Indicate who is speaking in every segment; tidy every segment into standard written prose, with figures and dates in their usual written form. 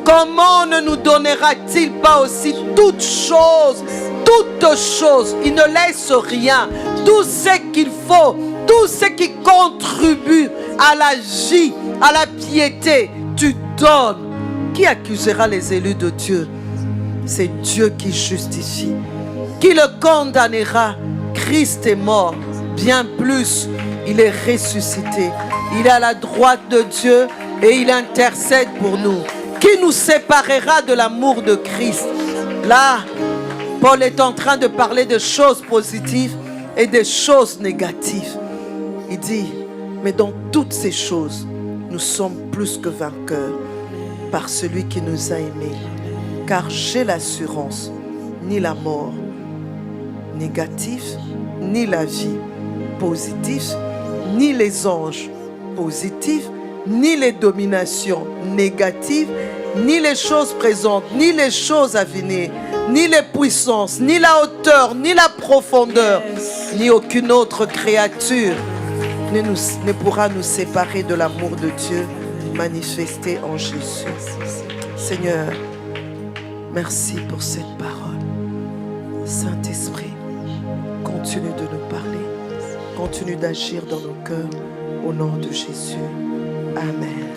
Speaker 1: comment ne nous donnera-t-il pas aussi toutes choses? Toutes choses, il ne laisse rien. Tout ce qu'il faut, tout ce qui contribue à la vie, à la piété, tu donnes. Qui accusera les élus de Dieu? C'est Dieu qui justifie. Qui le condamnera? Christ est mort. Bien plus, il est ressuscité. Il est à la droite de Dieu et il intercède pour nous. Qui nous séparera de l'amour de Christ? Là, Paul est en train de parler de choses positives et des choses négatives. Il dit, mais dans toutes ces choses, nous sommes plus que vainqueurs par celui qui nous a aimés. Car j'ai l'assurance, ni la mort négative, ni la vie positive, ni les anges positifs, ni les dominations négatives, ni les choses présentes, ni les choses à venir, ni les puissances, ni la hauteur, ni la profondeur, ni aucune autre créature ne pourra nous séparer de l'amour de Dieu manifesté en Jésus. Seigneur, merci pour cette parole. Saint-Esprit, continue de nous parler, continue d'agir dans nos cœurs au nom de Jésus. Amen.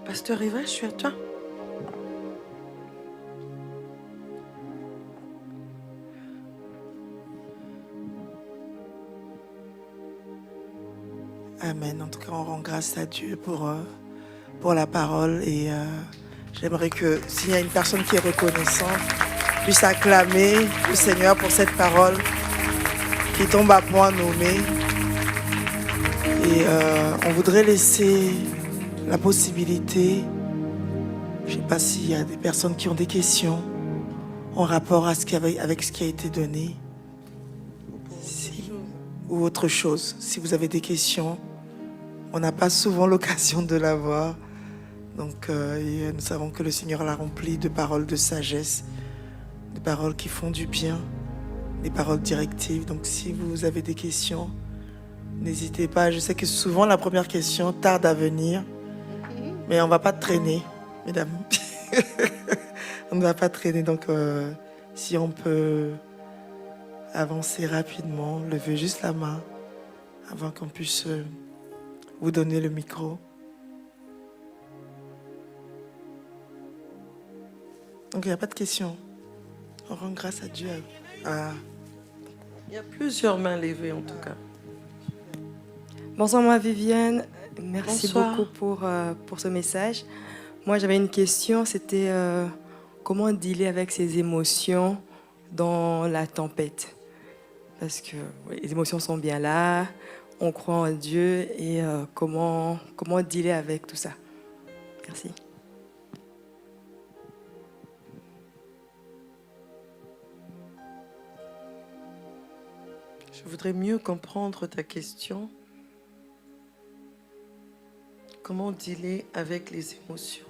Speaker 1: Pasteur Eva, je suis à toi.
Speaker 2: Amen. En tout cas, on rend grâce à Dieu pour la parole. Et j'aimerais que s'il y a une personne qui est reconnaissante, puisse acclamer le Seigneur pour cette parole qui tombe à point nommé. Et on voudrait laisser la possibilité, je ne sais pas s'il y a des personnes qui ont des questions en rapport à avec ce qui a été donné, ou autre chose. Si vous avez des questions, on n'a pas souvent l'occasion de l'avoir. Donc nous savons que le Seigneur l'a rempli de paroles de sagesse, de paroles qui font du bien, des paroles directives. Donc si vous avez des questions, n'hésitez pas. Je sais que souvent la première question tarde à venir. Mais on ne va pas traîner, mesdames. On ne va pas traîner. Donc, si on peut avancer rapidement, lever juste la main avant qu'on puisse vous donner le micro. Donc, il n'y a pas de questions. On rend grâce à Dieu.
Speaker 1: Il y a plusieurs mains levées en tout cas.
Speaker 3: Bonsoir, moi Viviane. Merci
Speaker 1: Bonsoir.
Speaker 3: beaucoup pour ce message. Moi, j'avais une question, c'était comment dealer avec ces émotions dans la tempête? Parce que les émotions sont bien là, on croit en Dieu et comment dealer avec tout ça? Merci.
Speaker 1: Je voudrais mieux comprendre ta question. Comment dealer avec les émotions?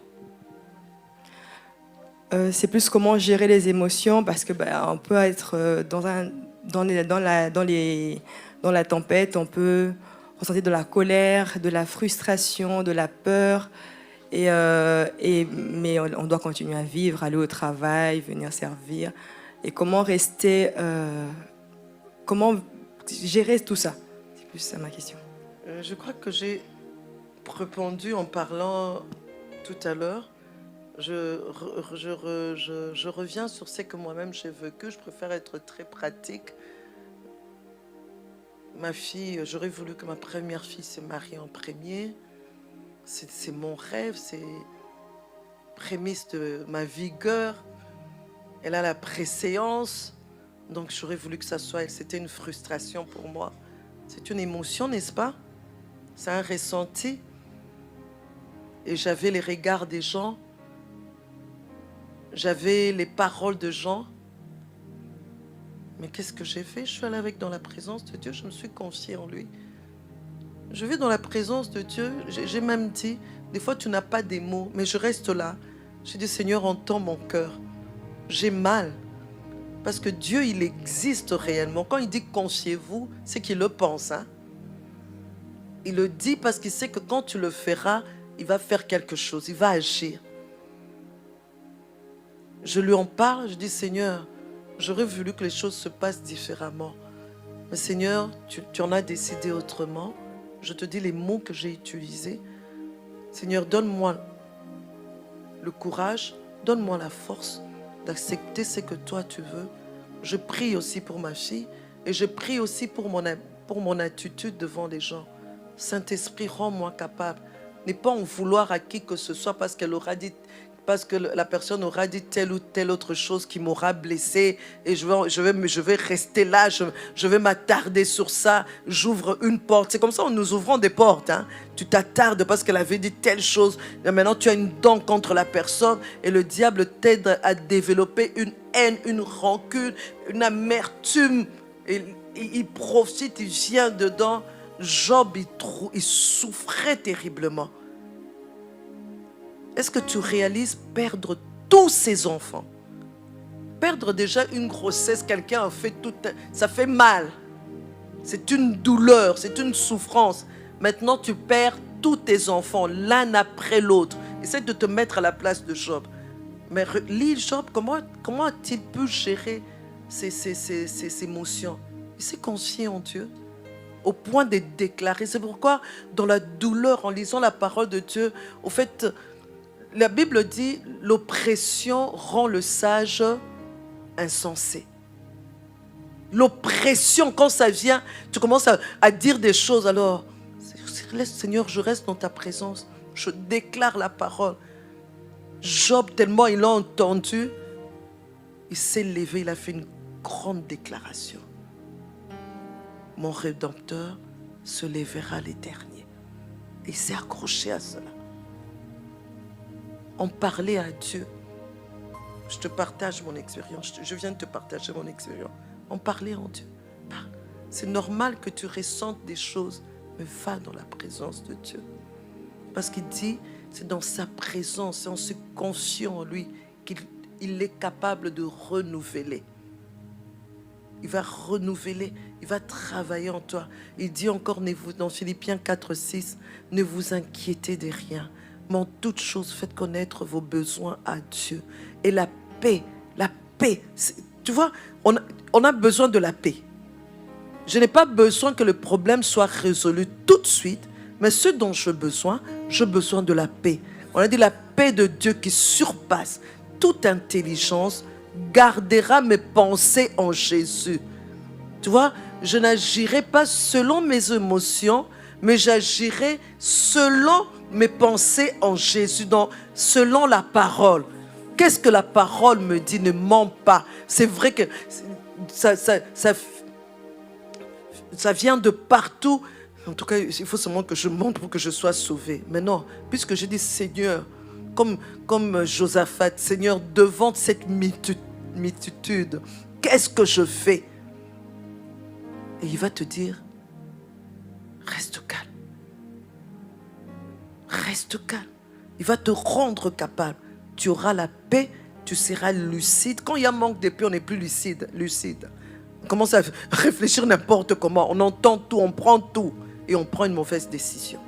Speaker 3: C'est plus comment gérer les émotions parce que on peut être dans la tempête, on peut ressentir de la colère, de la frustration, de la peur, mais on doit continuer à vivre, aller au travail, venir servir. Et comment comment gérer tout ça? C'est plus ça ma question.
Speaker 1: Je crois que j'ai répondu en parlant tout à l'heure. Je reviens sur ce que moi-même j'ai vécu. Je préfère être très pratique. Ma fille, j'aurais voulu que ma première fille se marie en premier. C'est mon rêve, c'est prémisse de ma vigueur. Elle a la préséance. Donc j'aurais voulu que ça soit... C'était une frustration pour moi. C'est une émotion, n'est-ce pas? C'est un ressenti. Et j'avais les regards des gens j'avais les paroles de Jean. Mais qu'est-ce que j'ai fait? Je suis allée avec dans la présence de Dieu, je me suis confiée en lui. Je vais dans la présence de Dieu, j'ai même dit, des fois tu n'as pas des mots, mais je reste là. J'ai dit, Seigneur, entends mon cœur. J'ai mal. Parce que Dieu, il existe réellement. Quand il dit confiez-vous, c'est qu'il le pense. Hein? Il le dit parce qu'il sait que quand tu le feras, il va faire quelque chose, il va agir. Je lui en parle, je dis, Seigneur, j'aurais voulu que les choses se passent différemment. Mais Seigneur, tu en as décidé autrement. Je te dis les mots que j'ai utilisés. Seigneur, donne-moi le courage, donne-moi la force d'accepter ce que toi tu veux. Je prie aussi pour ma fille et je prie aussi pour mon attitude devant les gens. Saint-Esprit, rends-moi capable. Ne pas en vouloir à qui que ce soit parce qu'elle aura dit, parce que la personne aura dit telle ou telle autre chose qui m'aura blessé et je vais rester là, je vais m'attarder sur ça, j'ouvre une porte. C'est comme ça, nous ouvrons des portes. Hein. Tu t'attardes parce qu'elle avait dit telle chose. Et maintenant, tu as une dent contre la personne et le diable t'aide à développer une haine, une rancune, une amertume. Et il profite, il vient dedans. Job, il souffrait terriblement. Est-ce que tu réalises perdre tous ses enfants? Perdre déjà une grossesse, quelqu'un a fait tout... Ça fait mal. C'est une douleur, c'est une souffrance. Maintenant, tu perds tous tes enfants, l'un après l'autre. Essaie de te mettre à la place de Job. Mais lis Job, comment a-t-il pu gérer ses émotions? Il s'est confié en Dieu au point de déclarer. C'est pourquoi, dans la douleur, en lisant la parole de Dieu, au fait... La Bible dit, l'oppression rend le sage insensé. L'oppression, quand ça vient, tu commences à dire des choses. Alors, Seigneur, je reste dans ta présence. Je déclare la parole. Job, tellement il a entendu, il s'est levé, il a fait une grande déclaration. Mon Rédempteur se lèvera les derniers. Et il s'est accroché à cela. On parlait à Dieu. Je te partage mon expérience. Je viens de te partager mon expérience. On parlait en Dieu. C'est normal que tu ressentes des choses, mais va dans la présence de Dieu. Parce qu'il dit, c'est dans sa présence, c'est en se confiant en lui qu'il est capable de renouveler. Il va renouveler, il va travailler en toi. Il dit encore dans Philippiens 4, 6, ne vous inquiétez de rien. Mais en toute chose, faites connaître vos besoins à Dieu. Et la paix, tu vois, on a besoin de la paix. Je n'ai pas besoin que le problème soit résolu tout de suite, mais ce dont j'ai besoin de la paix. On a dit la paix de Dieu qui surpasse toute intelligence, gardera mes pensées en Jésus. Tu vois, je n'agirai pas selon mes émotions, mais j'agirai selon mes pensées en Jésus, selon la parole. Qu'est-ce que la parole me dit? Ne mens pas. C'est vrai que ça vient de partout. En tout cas, il faut seulement que je montre pour que je sois sauvé. Mais non, puisque je dis Seigneur, comme Josaphat, Seigneur, devant cette multitude, qu'est-ce que je fais? Et il va te dire, reste calme. Reste calme. Il va te rendre capable. Tu auras la paix, tu seras lucide. Quand il y a manque de paix, on n'est plus lucide. On commence à réfléchir n'importe comment. On entend tout, on prend tout. Et on prend une mauvaise décision.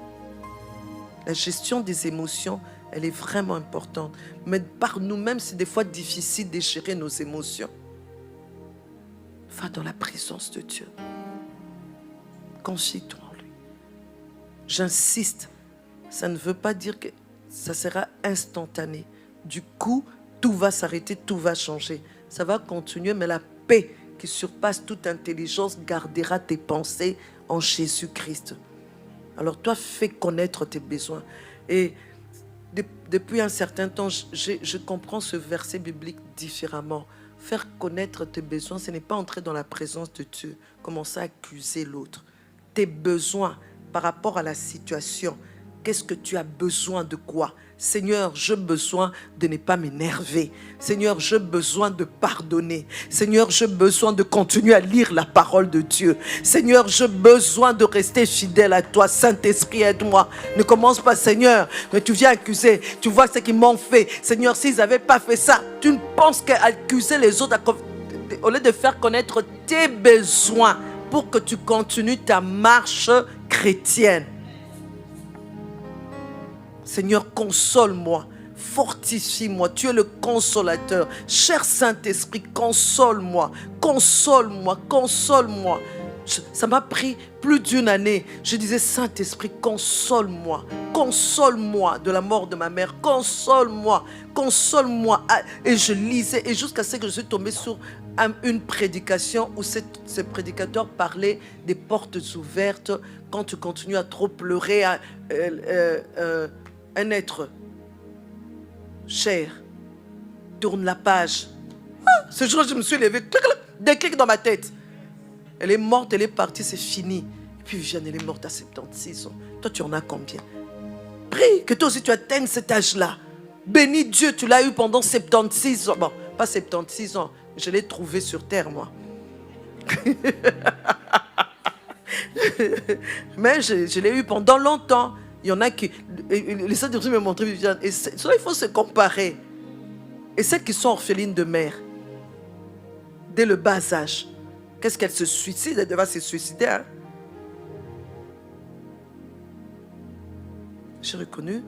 Speaker 1: La gestion des émotions, elle est vraiment importante. Mais par nous-mêmes, c'est des fois difficile de gérer nos émotions. Va dans la présence de Dieu. Confie-toi en lui. J'insiste. Ça ne veut pas dire que ça sera instantané. Du coup, tout va s'arrêter, tout va changer. Ça va continuer, mais la paix qui surpasse toute intelligence gardera tes pensées en Jésus-Christ. Alors toi, fais connaître tes besoins. Et depuis un certain temps, je comprends ce verset biblique différemment. Faire connaître tes besoins, ce n'est pas entrer dans la présence de Dieu, commencer à accuser l'autre. Tes besoins par rapport à la situation. Qu'est-ce que tu as besoin de quoi? Seigneur, j'ai besoin de ne pas m'énerver. Seigneur, j'ai besoin de pardonner. Seigneur, j'ai besoin de continuer à lire la parole de Dieu. Seigneur, j'ai besoin de rester fidèle à toi. Saint-Esprit, aide-moi. Ne commence pas, Seigneur, mais tu viens accuser. Tu vois ce qu'ils m'ont fait. Seigneur, s'ils n'avaient pas fait ça, tu ne penses qu'à accuser les autres au lieu de faire connaître tes besoins pour que tu continues ta marche chrétienne. Seigneur, console-moi, fortifie-moi, tu es le consolateur. Cher Saint-Esprit, console-moi, console-moi, console-moi. Ça m'a pris plus d'une année. Je disais, Saint-Esprit, console-moi, console-moi de la mort de ma mère, console-moi, console-moi. Et je lisais, et jusqu'à ce que je suis tombé sur une prédication où ce prédicateur parlait des portes ouvertes quand tu continues à trop pleurer, un être cher tourne la page. Ce jour, je me suis levé, déclic dans ma tête. Elle est morte, elle est partie, c'est fini. Et puis Viviane, elle est morte à 76 ans. Toi, tu en as combien? Prie que toi aussi tu atteignes cet âge-là. Bénis Dieu, tu l'as eu pendant 76 ans. Bon, pas 76 ans, je l'ai trouvé sur terre, moi. Mais je l'ai eu pendant longtemps. Il y en a qui... Les Saints-Esprit me montrent Viviane. Et cela, il faut se comparer. Et celles qui sont orphelines de mère, dès le bas âge, qu'est-ce qu'elles se suicident? Elle devait se suicider. Hein? J'ai reconnu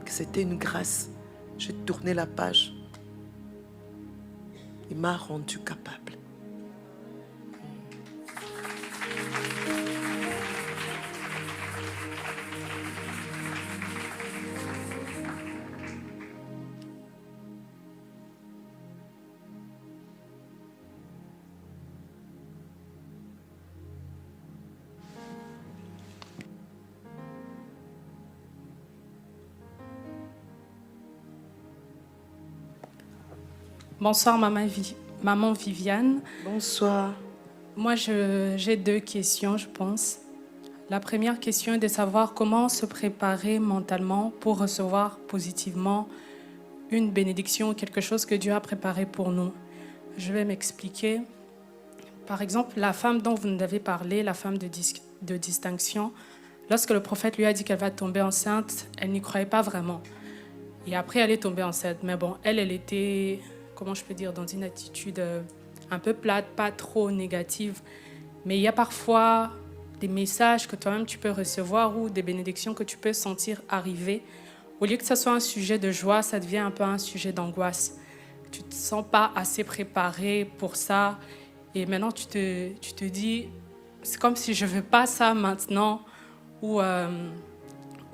Speaker 1: que c'était une grâce. J'ai tourné la page. Il m'a rendu capable.
Speaker 4: Bonsoir, maman Viviane.
Speaker 3: Bonsoir.
Speaker 4: Moi, j'ai deux questions, je pense. La première question est de savoir comment se préparer mentalement pour recevoir positivement une bénédiction ou quelque chose que Dieu a préparé pour nous. Je vais m'expliquer. Par exemple, la femme dont vous nous avez parlé, la femme de distinction, lorsque le prophète lui a dit qu'elle va tomber enceinte, elle n'y croyait pas vraiment. Et après, elle est tombée enceinte. Mais bon, elle était... comment je peux dire, dans une attitude un peu plate, pas trop négative. Mais il y a parfois des messages que toi-même tu peux recevoir ou des bénédictions que tu peux sentir arriver. Au lieu que ce soit un sujet de joie, ça devient un peu un sujet d'angoisse. Tu ne te sens pas assez préparé pour ça. Et maintenant, tu te dis, c'est comme si je ne veux pas ça maintenant. Ou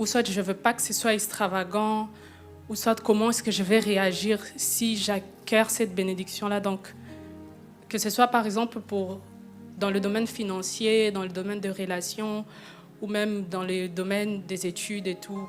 Speaker 4: soit je ne veux pas que ce soit extravagant. Ou soit comment est-ce que je vais réagir si j'acquiers cette bénédiction-là. Donc, que ce soit par exemple dans le domaine financier, dans le domaine de relations, ou même dans le domaine des études et tout.